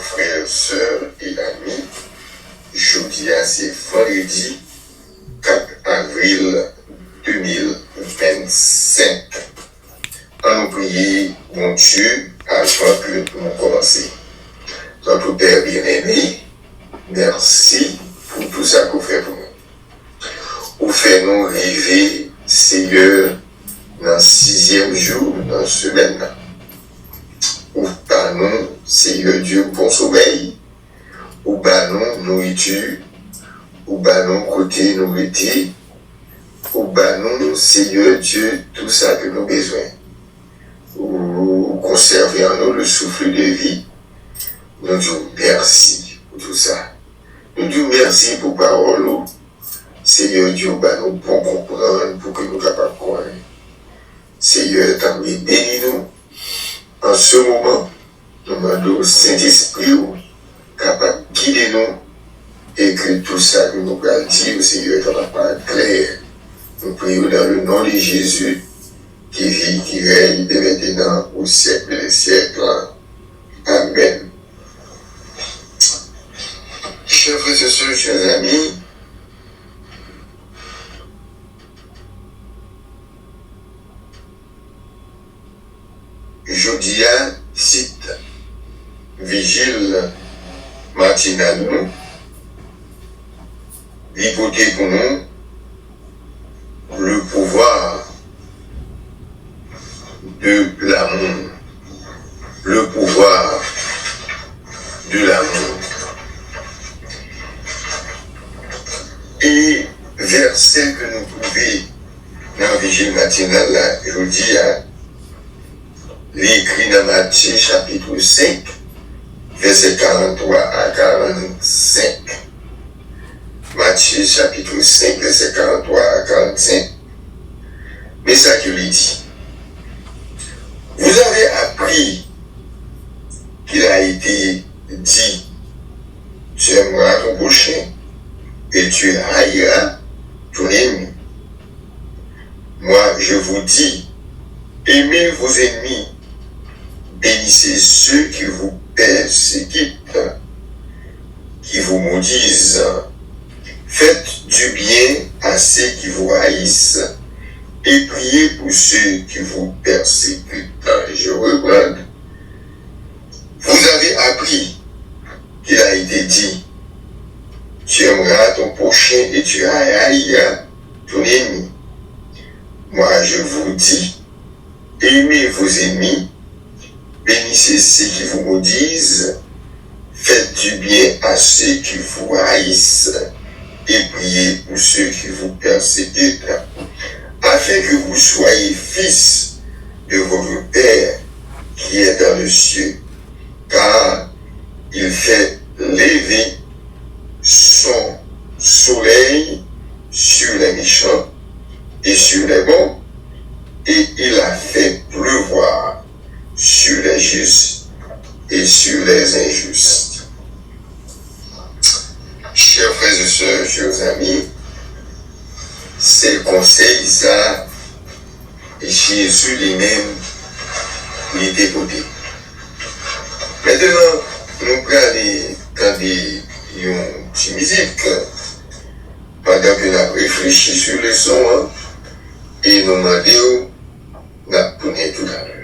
frères, sœurs et amis, jeudi, c'est vendredi 4 avril 2025. On nous prie, mon Dieu, avant que nous commencions. Notre Père bien-aimé, merci pour tout ça que vous faites pour nous. Vous faites nous rêver, Seigneur, dans le 6e jour, dans la semaine. Ou par nous, Seigneur Dieu, bon sommeil. Ou par nous, nourriture. Ou par nous, côté nourriture. Ou par nous, Seigneur Dieu, tout ça que nous avons besoin. Ou conserver en nous le souffle de vie. Nous disons merci pour tout ça. Nous disons merci pour parole. Seigneur Dieu, nous pour comprendre, pour que nous soyons capables de croire. Seigneur, t'as béni-nous. En ce moment, nous demandons au Saint-Esprit capable de guider nous et que tout ça que nous allons dire, Seigneur, t'as pas clair. Nous prions dans le nom de Jésus qui vit, qui règne de maintenant au siècle des siècles. Amen. Chers frères et sœurs, chers amis, jeudi, cite vigile matinale nous, l'hypothèque pour nous, le pouvoir de l'amour. Le pouvoir de l'amour. Et verset que nous trouvons dans la vigile matinale, là, jeudi, l'écrit dans Matthieu chapitre 5, verset 43 à 45. Matthieu chapitre 5, verset 43 à 45. Mais ça qui lui dit. Vous avez appris qu'il a été dit, tu aimeras ton prochain et tu haïras ton ennemi. Moi, je vous dis, aimez vos ennemis, bénissez ceux qui vous persécutent, qui vous maudisent, faites du bien à ceux qui vous haïssent et priez pour ceux qui vous persécutent. Je reprends. Vous avez appris qu'il a été dit, tu aimeras ton prochain et tu haïras ton ennemi. Moi, je vous dis, aimez vos ennemis, bénissez ceux qui vous maudisent, faites du bien à ceux qui vous haïssent et priez pour ceux qui vous persécutent, afin que vous soyez fils de votre Père qui est dans le ciel, car il fait lever son soleil sur les méchants et sur les bons, et il a fait pleuvoir sur les justes et sur les injustes. Chers frères et sœurs, chers amis, c'est le conseil ça, Jésus lui-même, il était côté. Maintenant, nous allons aller dans une petite musique, pendant que nous avons réfléchi sur le son, et nous demandons, nous allons tout à l'heure.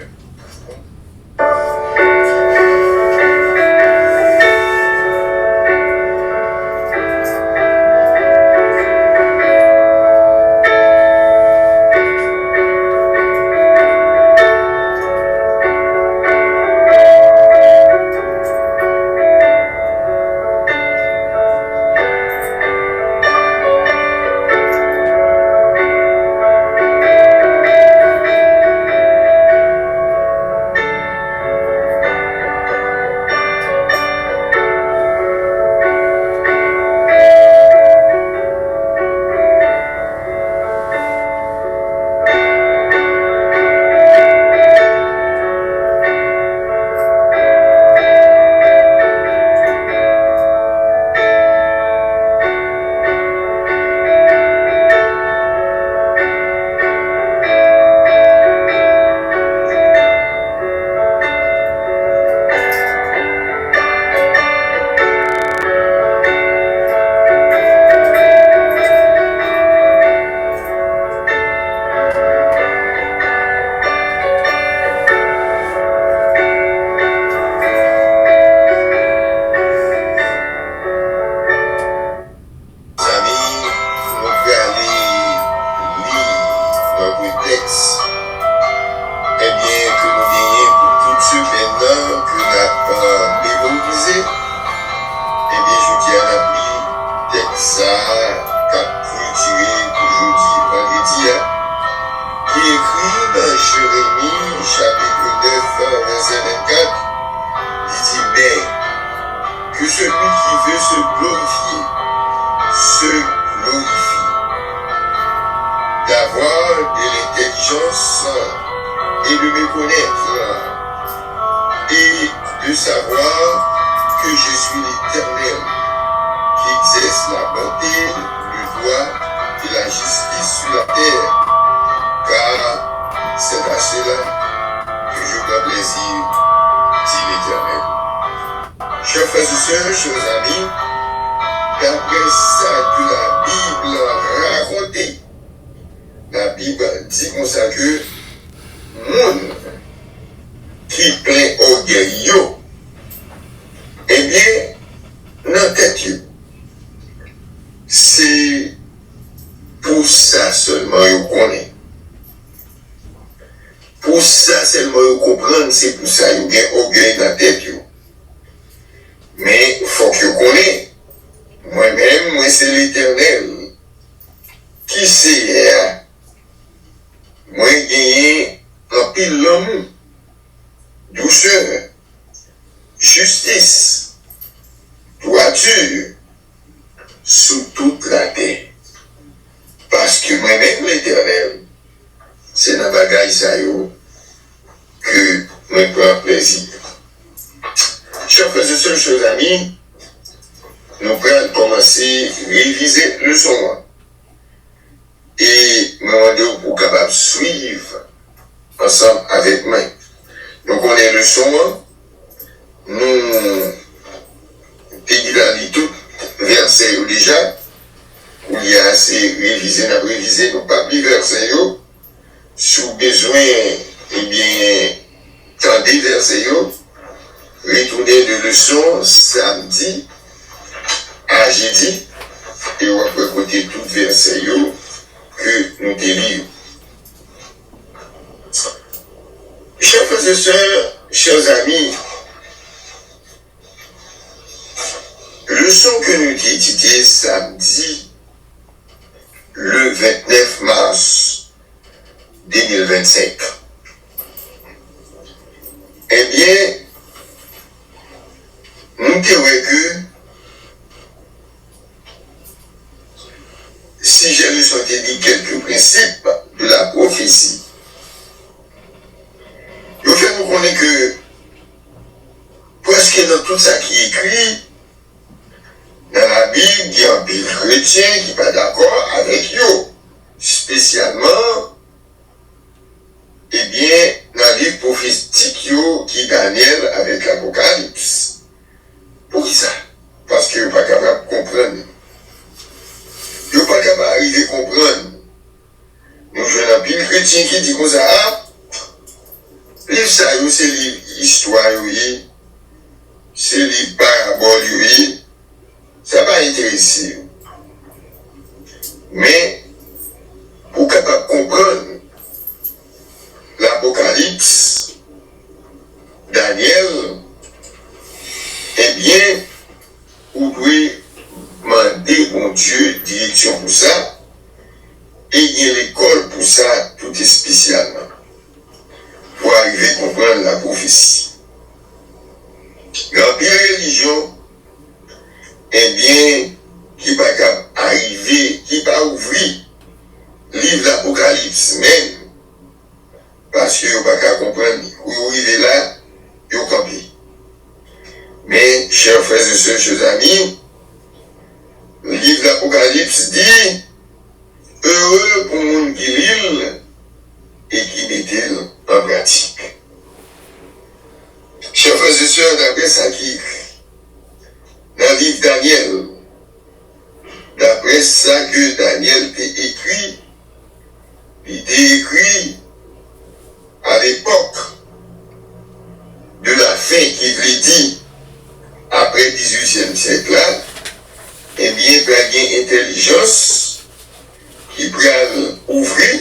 mais que celui qui veut se glorifier d'avoir de l'intelligence et de me connaître et de savoir que je suis l'Éternel qui exerce la bonté, le droit et la justice sur la terre, car c'est à cela que je prends plaisir, dit l'Éternel. Chers frères et sœurs, chers amis, d'après ça que la Bible raconte, la Bible dit comme ça que monde qui plein orgueil, eh bien, dans tête, c'est pour ça seulement vous connaissez. Pour ça seulement vous comprenez, c'est pour ça que vous avez orgueil dans la tête. Mais il faut que vous connaissez. Moi-même, moi c'est l'Éternel. Qui c'est? Moi, j'ai gagné un pile l'amour, douceur, justice, droiture, sous toute la terre. Parce que moi-même, l'Éternel, c'est dans la bagaille ça que moi prends plaisir. Chers frères et sœurs, chers amis, nous allons commencer à réviser le son. Et me demander pour capable suivre ensemble avec moi. Donc on est le son, nous déguisons tout verset déjà, où il y a assez révisé, n'a révisé, nous pas plus verset sous besoin, eh bien, tendez verset retourner de leçon samedi à jeudi, et on va écouter tout verset que nous délions. Chers frères et sœurs, chers amis, leçon que nous étudions samedi, le 29 mars 2025. Eh bien, nous dirons que si j'ai le souhaité dire quelques principes de la prophétie, je fais nous connaître que presque dans tout ça qui est écrit dans la Bible, il y a un pile chrétien qui n'est pas d'accord avec eux, spécialement, eh bien, dans le livre prophétique qui est Daniel avec l'Apocalypse. Pour qui ça? Parce que vous n'êtes pas capable de comprendre. Vous n'êtes pas capable d'arriver à comprendre. Nous jouons un pile chrétien qui dit comme ça, ah, livre ça, c'est livre histoire, c'est livre parabole, ça va intéresser. Mais, pour capable de comprendre l'Apocalypse, Daniel, eh bien, vous devez demander mon Dieu direction pour ça, et il y a l'école pour ça, tout est spécialement, pour arriver à comprendre la prophétie. L'empire religion, eh bien, qui va arriver, qui va ouvrir le livre de l'Apocalypse même, parce que vous ne pouvez pas comprendre, vous arrivez là, vous campez. Mais, chers frères et sœurs, chers amis, le livre de l'Apocalypse dit, heureux pour le monde qui lit et qui met en pratique. Chers frères et sœurs, d'après ça qui écrit, dans le livre Daniel, d'après ça que Daniel t'a écrit, il t'a écrit à l'époque de la fin qui veut dit après le 18e siècle là, eh bien, il y a une intelligence qui peut ouvrir,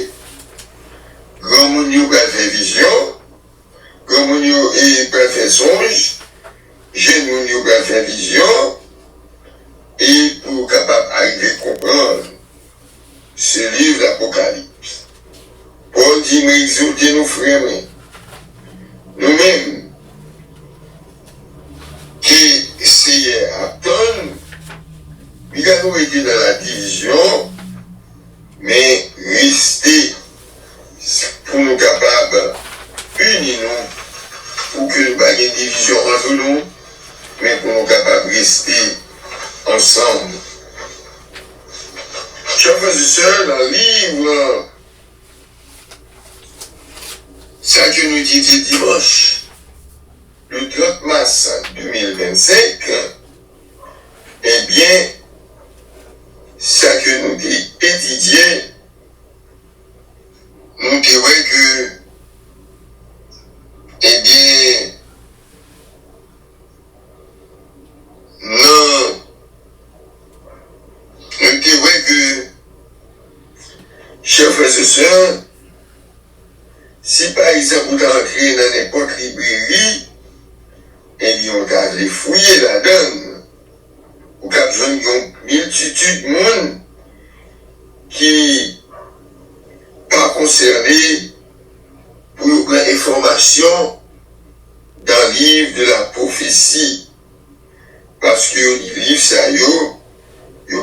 grand monde peut faire vision, grand monde peut faire songe, jeune monde peut faire vision, et pour capable d'arriver à comprendre ce livre d'Apocalypse. Paul dit, mais exhortez nos frères, nous-mêmes, conseiller Apton, il a nous été dans la division, mais rester pour nous capables unis nous, pour que nous pas une division entre nous, mais pour nous capables de rester ensemble. Chers frères et sœurs, dans le livre, ça que nous dit dimanche, le 30 mars 2025, eh bien, ça que nous avons étudié, nous disons que, eh bien, non, nous disons que, chers frères et sœurs, si par exemple vous entrez dans n'importe librairie, eh bien, on va les fouiller là-dedans. Vous avez besoin d'une multitude de monde qui pas concerné pour l'information dans le livre de la prophétie. Parce que le livre, ça, yo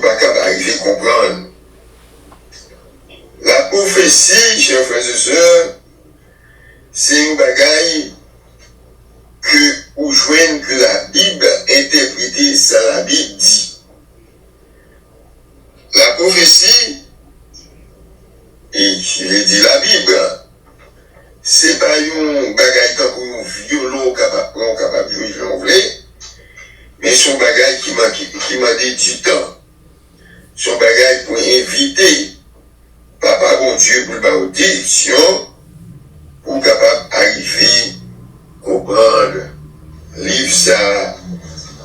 pas capable d'arriver à comprendre. La prophétie, chers frères et sœurs, c'est une bagaille que vous joignez que la Bible interprétée, ça la Bible dit. La prophétie, et qui veut dire la Bible, c'est pas une bagaille tant qu'on violon capable de jouer l'anglais, mais son bagaille qui m'a dit du temps. Son bagaille pour inviter Papa bon Dieu pour la direction, pour capable d'arriver à comprendre livre ça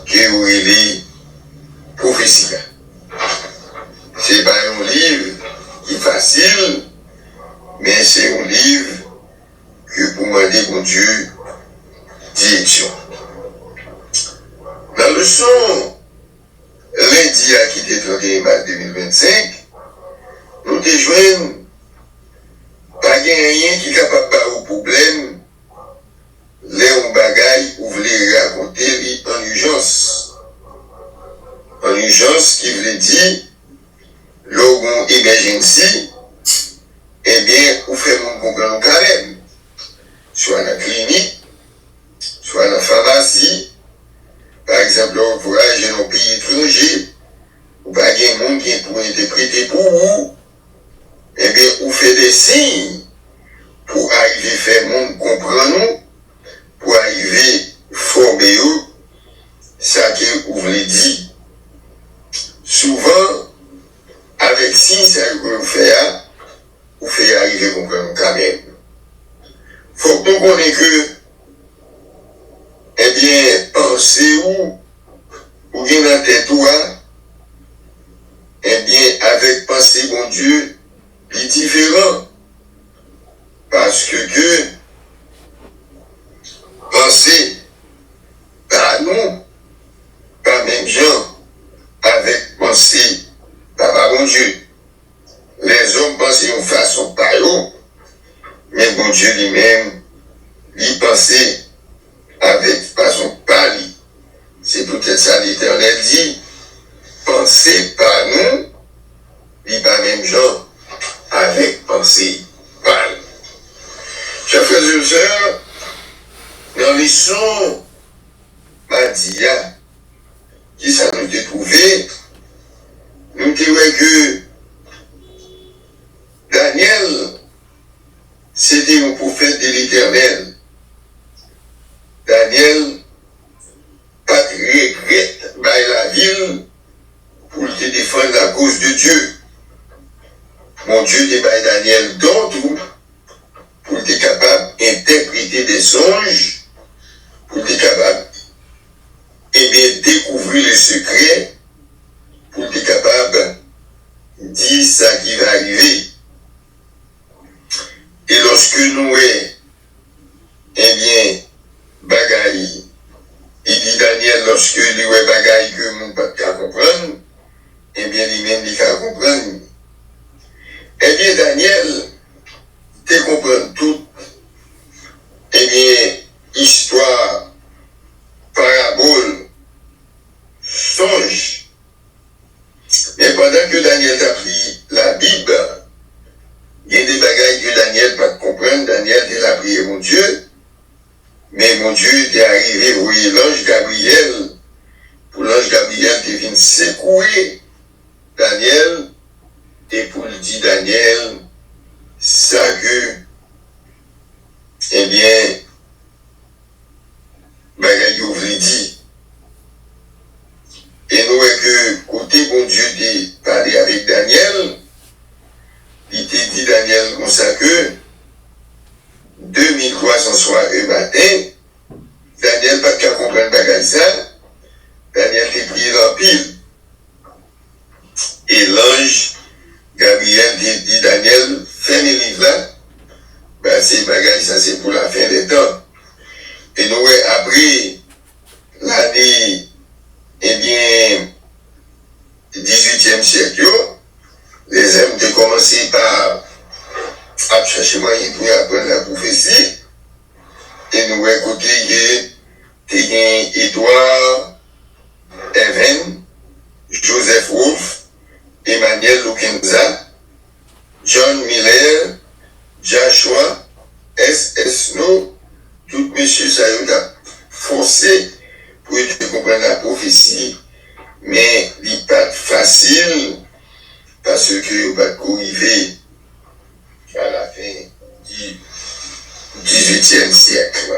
que vous avez prophétie. C'est pas un livre qui est facile, mais c'est un livre que pour demander bon Dieu direction. Dans le son lundi à qui était 31 mars 2025, nous te joignons pas rien qui est capable de au problème, les bagailles ou voulez raconter en urgence. En urgence qui veut dire, logon emergency, eh bien, vous faites mon comprendre quand même. Soit dans la clinique, soit dans la pharmacie, par exemple, vous voyagez dans un pays étranger, ou pas il y a un monde qui est pour interpréter pour vous, eh bien, vous faites des signes pour arriver à faire monde comprendre, pour arriver à former ça que vous voulez dire. Souvent, avec signes, ça que vous faites arriver à comprendre quand même. Faut que nous connaissions que, eh bien, pensez ou bien dans la tête, eh bien, avec pensée, bon Dieu, il est différent. Parce que penser par nous, pas même gens, avec pensée, par bon Dieu. Les hommes pensent d'une façon par eux, mais bon Dieu lui-même, il pensait avec façon par lui. C'est peut-être ça l'Éternel dit, pensez par nous, il pas même gens, avec pensée par lui. Chers frères et sœurs, dans les sons, Madia, qui ça nous a trouvé, nous disons que Daniel, c'était un prophète de l'Éternel. Daniel, pas de regret dans la ville pour te défendre la cause de Dieu. Mon Dieu te baille Daniel dans tout pour être capable d'interpréter des songes, pour être capable de découvrir les secrets, pour être capable de dire ça qui va arriver. Et lorsque nous, eh bien, bagaille, il dit Daniel, lorsque lui, bagaille que mon pas qu'à comprendre, eh bien, lui-même, il qu'à comprendre. Eh bien, Daniel, tu comprends tout, eh bien, histoire, parabole, secouer Daniel et pour le dire Daniel, ça que, eh bien, bagay yo vle dit. Et nous que côté bon Dieu dit parler avec Daniel, il t'a dit Daniel comme ça que 2300 soirées matin, Daniel pas qu'à comprendre bagay ça, Daniel t'a prié en pile. Et l'ange Gabriel dit Daniel, fais mes livres là, ben c'est bagay ça c'est pour la fin des temps. Et nous après l'année, eh bien, 18e siècle, les hommes ont commencé par chercher moyen pour apprendre la prophétie. Et nous côté il y a Edouard Even, Joseph Wolfe, Emmanuel Lukenza, John Miller, Joshua, S.S. Snow, tout monsieur ça a forcé pour comprendre la prophétie, mais il n'est pas facile parce que va arriver à la fin du 18e siècle.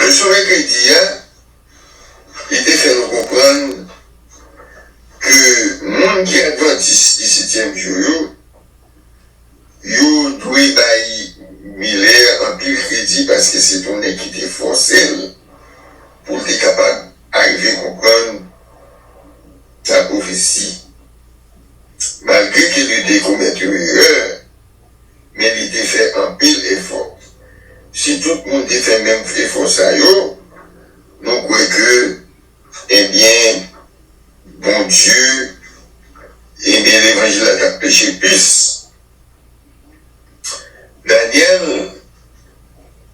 Le sommet chrétien, il était fait nous comprendre que le monde qui est adventiste 17e jour, il doit bailler Miller en pile crédit parce que c'est ton équité forcée pour être capable d'arriver à comprendre sa prophétie. Malgré qu'il ait commis une erreur, mais il était fait en pile effort. Si tout le monde était fait même effort, ça y est, nous croyons que, eh bien, bon Dieu, eh bien, l'évangile a péché plus. Daniel,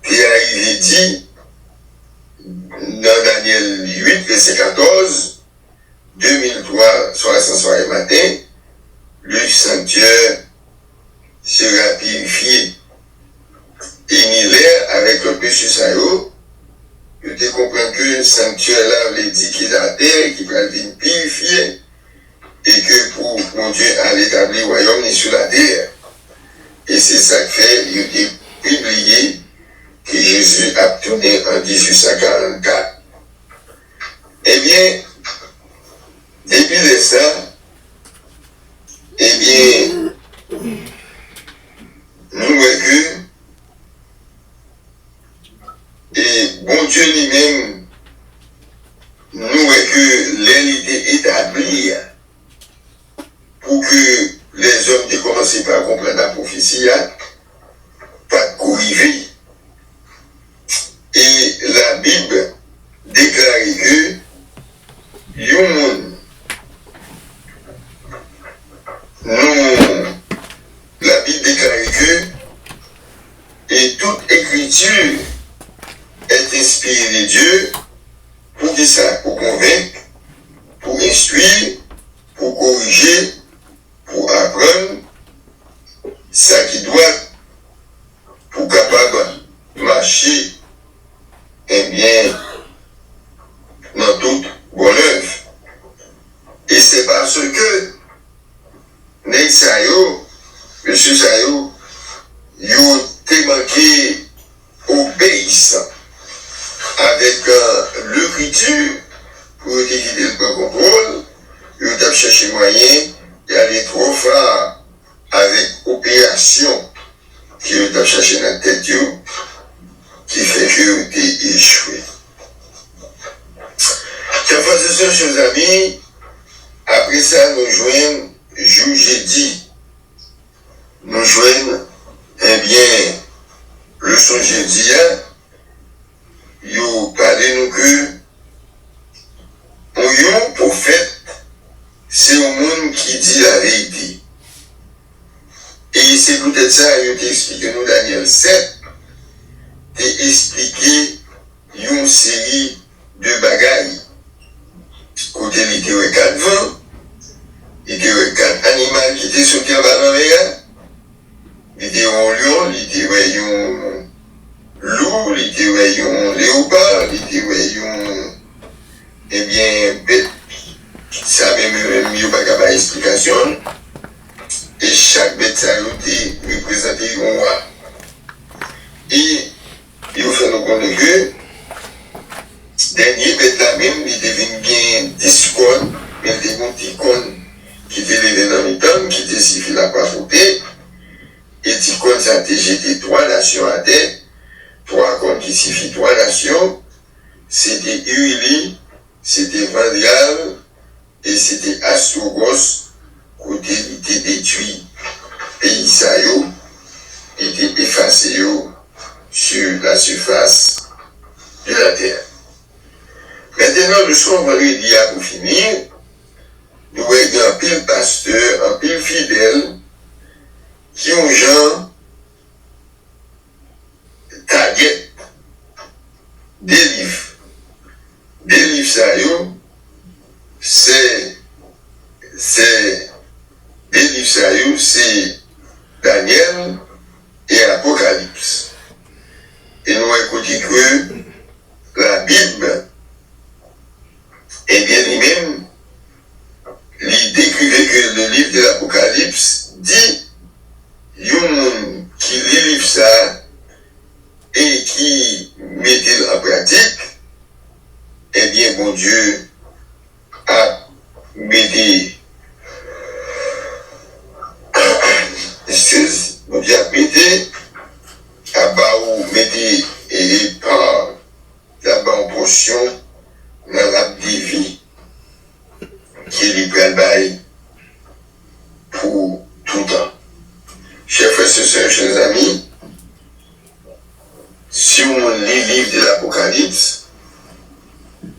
qui est arrivé dit, dans Daniel 8, verset 14, 2003, soir et matin, le sanctuaire sera purifié. Et Miller, avec le péché Sayo, je te comprends que le sanctuaire là, veut dire qu'il est à terre, qu'il va venir purifier, et que pour mon Dieu, à l'établir le royaume sur la terre. Et c'est ça que fait, il est publié que Jésus a tourné en 1844. Eh bien, depuis ça, eh bien, nous voyons que, et bon Dieu lui-même, nous voyons que l'élité établie pour que les hommes qui commencent par comprendre la prophétie, pas de corriger. Et la Bible déclare que la Bible déclare que et toute écriture est inspirée de Dieu pour qui ça, pour convaincre, pour instruire, pour corriger, pour apprendre, ça qui doit pour capable de marcher, eh bien, dans toute bonne œuvre. Et c'est parce que Ney Sayo, M. Sayo, yo t'es manqué obéissant avec l'écriture pour éviter le contrôle, yo t'a cherché moyen d'aller trop fort avec opération qui yo t'a cherché dans la tête yo, qui fait que yo t'es échoué. Chers frères et sœurs, chers amis, après ça, nous joignons jour jeudi. Nous joignons, eh bien, le son jeudi, nous parlez nous que, un prophète, c'est un monde qui dit la vérité. Et c'est peut-être ça, il t'a expliqué nous, Daniel 7, t'a expliqué une série de bagailles. Côté il était 4 vents, il était 4 animaux qui étaient sautés en bas dans les gars. Il était un lion, il était un loup, il était un léopard, il était un, eh bien, bête nation, et chaque bête ça a été représenté un roi. Et il fait nous connaître que dernier bête là même, il devient bien 10 cônes, mais il était bon petit cône qui était levé dans les temps, qui était si fil à pas fouter. Et petit cône ça a jeté 3 nations à terre, 3 cônes qui signifient 3 nations. C'était Uili, c'était Vandrial et c'était Astrogos, côté il était détruit. Pays ça était effacé sur la surface de la terre. Maintenant, nous sommes vendredi pour finir. Nous avons un pile pasteur, un pile fidèle, qui ont gens target des livres. Des livres, ça c'est des livres, ça c'est Daniel et Apocalypse. Et nous écoutons que la Bible, eh bien, lui-même, il décrivait que le livre de l'Apocalypse dit, il y a un monde qui lit le livre ça et qui mettait en pratique, eh bien, bon Dieu a mis bon Dieu a mis à bas ou mettez et par là-bas en portion dans la vie qui est libre bail pour tout le temps. Chers frères et sœurs, chers amis, si on lit le livre de l'Apocalypse,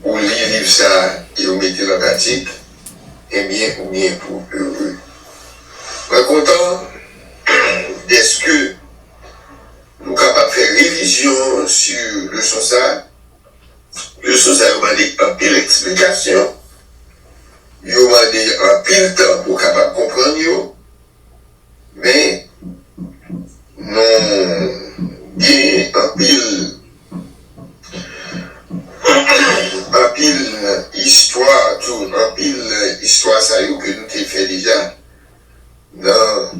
ou lit le livre ça et on mettez la pratique, eh bien, ou bien pour heureux. Pas content, est-ce que nous sommes capables de faire révision sur le son ça? Le son ça, on a dit un pile explication, on a dit un pile temps pour capable de comprendre, mais non, il y a un pile histoire, tout, un pile histoire ça que nous avons fait déjà dans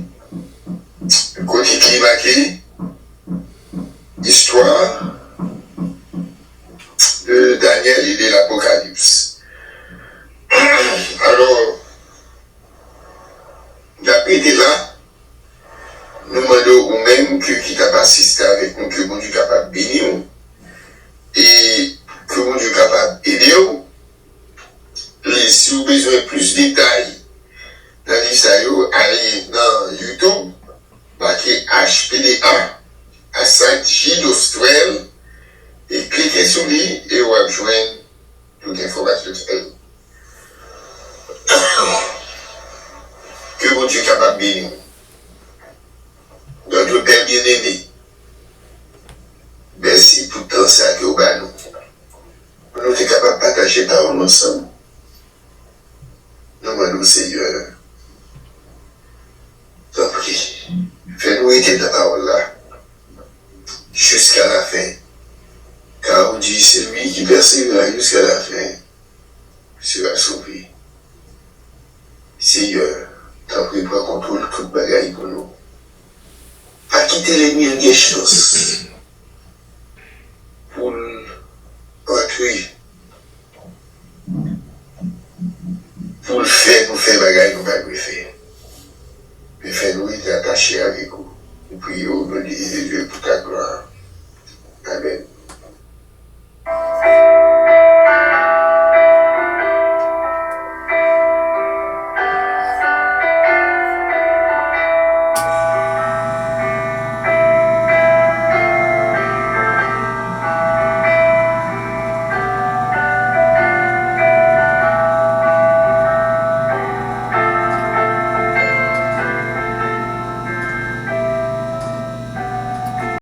le côté climatique, histoire de Daniel et de l'Apocalypse. Alors, d'après là, nous demandons au même que qui t'a assisté avec nous, que bon Dieu capable de bénir et que bon Dieu capable d'aider. Et si vous avez besoin de plus de détails dans l'Israël, allez dans YouTube, marquez HPDA à 5J d'Australie et cliquez sur lui et vous allez joindre toute information. Que bon Dieu capable de bénir. Notre Père bien-aimé, merci pour tout ça que vous avez nous. Nous sommes capables de partager par nous ensemble. Nous demandons au Seigneur, t'en prie, fais-nous aider ta parole là, jusqu'à la fin. Car on dit, c'est lui qui persévère jusqu'à la fin, sera sauvé. Seigneur, t'en prie, prends contrôle de toute bagaille pour nous. Pas quitter l'ennemi en chance pour entrer, pour le faire, nous faire bagaille, nous pas le faire. Mais faire nous être attachés avec vous. Nous prions au nom de Dieu pour ta